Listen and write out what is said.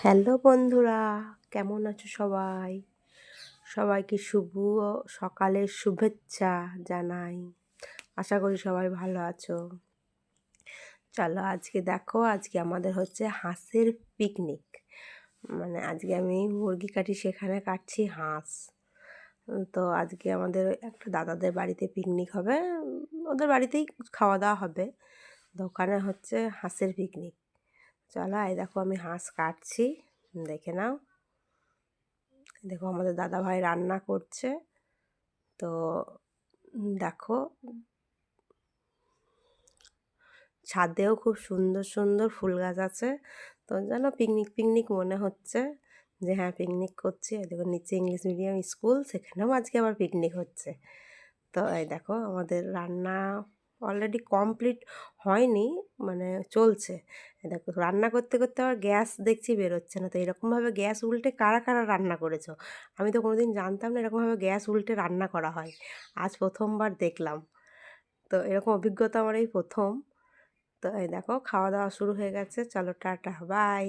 Hello বন্ধুরা, কেমন আছো সবাই? সবাইকে শুভ সকালের শুভেচ্ছা জানাই। আশা করি সবাই ভালো আছো। চলো আজকে দেখো, আজকে আমাদের হচ্ছে হাঁসের পিকনিক। মানে আজকে আমি মুরগি কাটি, সেখানে কাটছি হাঁস। তো আজকে আমাদের একটা দাদাদের বাড়িতে পিকনিক হবে। ওদের বাড়িতেই খাওয়া দাওয়া হবে। তো ওখানে হচ্ছে হাঁসের পিকনিক। চলো এই দেখো, আমি হাঁস কাটছি, দেখে নাও। দেখো আমাদের দাদাভাই রান্না করছে। তো দেখো, ছাদেও খুব সুন্দর সুন্দর ফুল গাছ আছে। তো যেন পিকনিক পিকনিক মনে হচ্ছে, যে হ্যাঁ পিকনিক করছি। এই দেখো নিচে ইংলিশ মিডিয়াম স্কুল, সেখানেও আজকে আবার পিকনিক হচ্ছে। তো এই দেখো আমাদের রান্না অলরেডি কমপ্লিট হয়নি, মানে চলছে। এই দেখো রান্না করতে করতে আবার গ্যাস দেখছি বেরোচ্ছে না। তো এরকমভাবে গ্যাস উল্টে কারা কারা রান্না করেছো? আমি তো কোনোদিন জানতাম না এরকমভাবে গ্যাস উল্টে রান্না করা হয়। আজ প্রথমবার দেখলাম। তো এরকম অভিজ্ঞতা আমার এই প্রথম। তো এই দেখো খাওয়া দাওয়া শুরু হয়ে গেছে। চলো টাটা বাই।